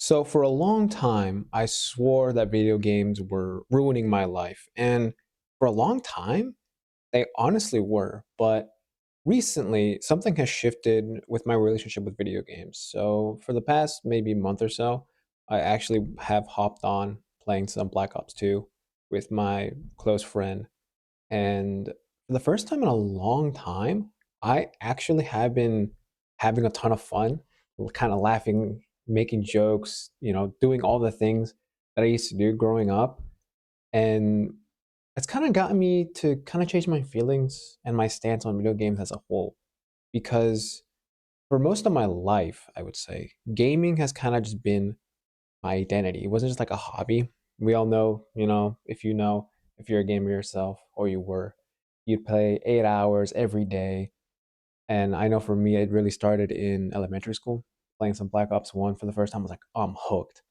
So for a long time, I swore that video games were ruining my life. And for a long time, they honestly were. But recently, something has shifted with my relationship with video games. So for the past maybe month or so, I actually have hopped on playing some Black Ops 2 with my close friend. And for the first time in a long time, I actually have been having a ton of fun, kind of laughing, making jokes, doing all the things that I used to do growing up. And it's kind of gotten me to kind of change my feelings and my stance on video games as a whole. Because for most of my life, I would say, gaming has kind of just been my identity. It wasn't just like a hobby. We all know, if you're a gamer yourself or you were, you'd play 8 hours every day. And I know for me, it really started in elementary school, playing some Black Ops 1 for the first time. I was like, oh, I'm hooked.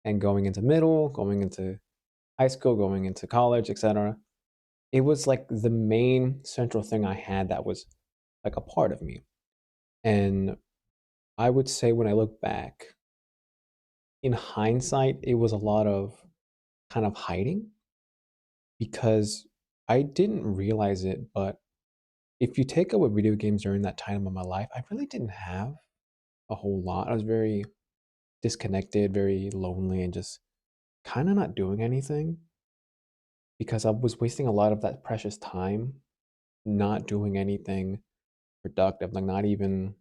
And going into middle, going into high school, going into college, etc. It was like the main central thing I had that was like a part of me. And I would say when I look back, in hindsight, it was a lot of kind of hiding because I didn't realize it, but if you take away video games during that time of my life, I really didn't have a whole lot. I was very disconnected, very lonely, and just kind of not doing anything because I was wasting a lot of that precious time not doing anything productive, like not even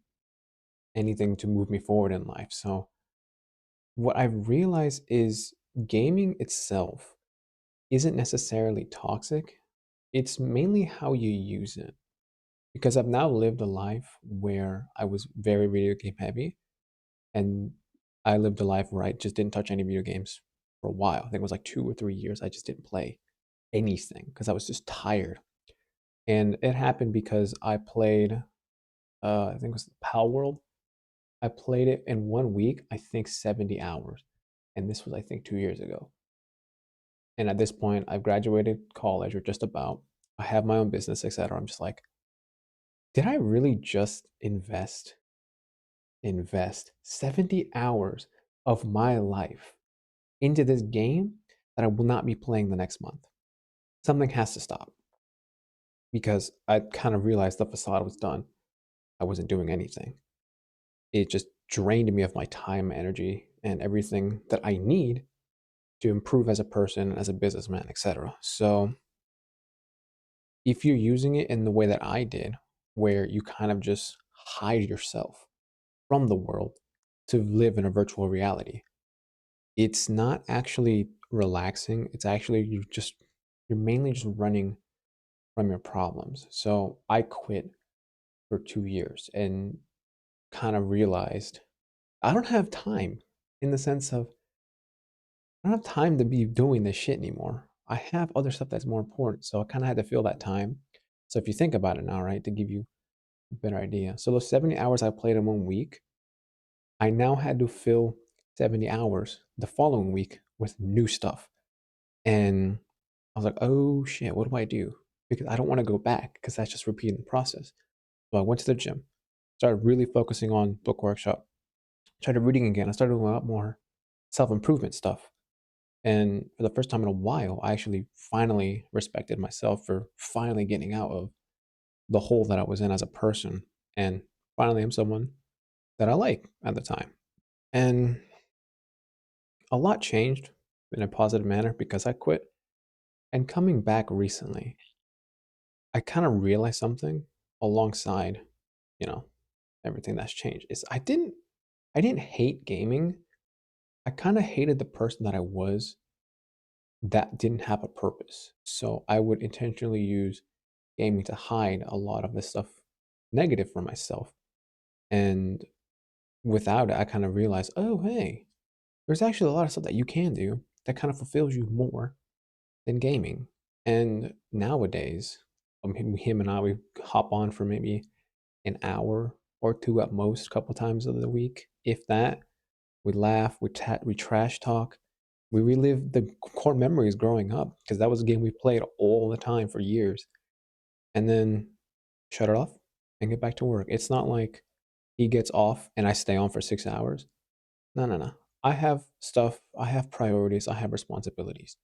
anything to move me forward in life. So, what I've realized is gaming itself isn't necessarily toxic, it's mainly how you use it. Because I've now lived a life where I was very video game heavy, and I lived a life where I just didn't touch any video games for a while. I think it was like 2 or 3 years. I just didn't play anything because I was just tired. And it happened because I played, I think it was Pal World. I played it in 1 week, I think 70 hours. And this was, I think, 2 years ago. And at this point, I've graduated college or just about. I have my own business, etc. I'm just like, did I really just invest 70 hours of my life into this game that I will not be playing the next month? Something has to stop because I kind of realized the facade was done. I wasn't doing anything. It just drained me of my time, energy, and everything that I need to improve as a person, as a businessman, etc. So, if you're using it in the way that I did, where you kind of just hide yourself from the world to live in a virtual reality, it's not actually relaxing. It's actually you're mainly just running from your problems. So I quit for 2 years and kind of realized I don't have time in the sense of I don't have time to be doing this shit anymore. I have other stuff that's more important. So I kind of had to fill that time. So if you think about it now, right, to give you a better idea. So those 70 hours I played in 1 week, I now had to fill 70 hours the following week with new stuff. And I was like, oh shit, what do I do? Because I don't want to go back because that's just repeating the process. So I went to the gym, started really focusing on book workshop, started reading again. I started doing a lot more self improvement stuff. And for the first time in a while, I actually finally respected myself for finally getting out of the hole that I was in as a person. And finally, I'm someone that I like at the time. And a lot changed in a positive manner because I quit. And coming back recently, I kind of realized something alongside, you know, everything that's changed. Is I didn't hate gaming. I kind of hated the person that I was that didn't have a purpose. So I would intentionally use gaming to hide a lot of the stuff negative for myself. And without it, I kind of realized, oh, hey, there's actually a lot of stuff that you can do that kind of fulfills you more than gaming. And nowadays, him and I, we hop on for maybe an hour or two at most, a couple times of the week, if that. We laugh, we trash talk, we relive the core memories growing up because that was a game we played all the time for years, and then shut it off and get back to work. It's not like he gets off and I stay on for 6 hours. No, no, no. I have stuff, I have priorities, I have responsibilities.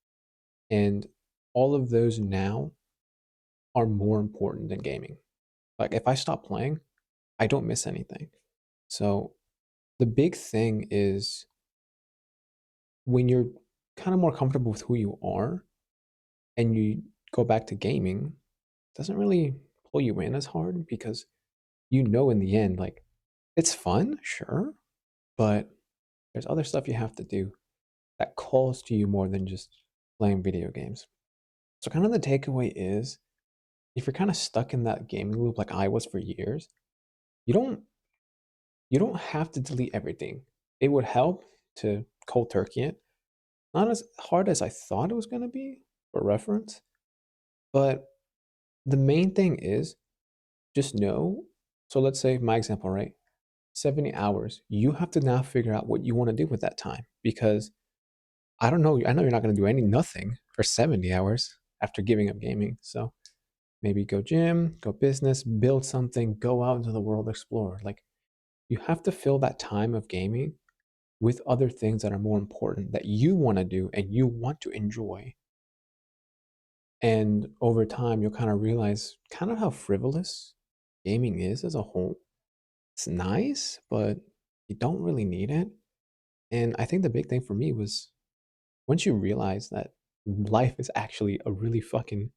And all of those now are more important than gaming. Like if I stop playing, I don't miss anything. So the big thing is when you're kind of more comfortable with who you are and you go back to gaming, it doesn't really pull you in as hard because you know in the end, like it's fun, sure, but there's other stuff you have to do that calls to you more than just playing video games. So kind of the takeaway is if you're kind of stuck in that gaming loop like I was for years, you don't you don't have to delete everything. It would help to cold turkey it. Not as hard as I thought it was going to be for reference, but the main thing is just know. So let's say my example, right? 70 hours. You have to now figure out what you want to do with that time because I don't know. I know you're not going to do nothing for 70 hours after giving up gaming. So maybe go gym, go business, build something, go out into the world, explore. Like you have to fill that time of gaming with other things that are more important that you want to do and you want to enjoy. And over time, you'll kind of realize kind of how frivolous gaming is as a whole. It's nice, but you don't really need it. And I think the big thing for me was once you realize that life is actually a really fucking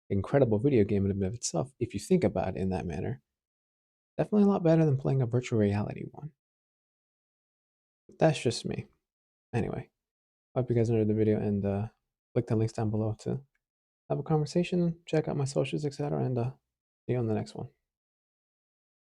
incredible video game in and of itself, if you think about it in that manner, definitely a lot better than playing a virtual reality one. That's just me. Anyway, hope you guys enjoyed the video and click the links down below to have a conversation, check out my socials, etc. And see you on the next one.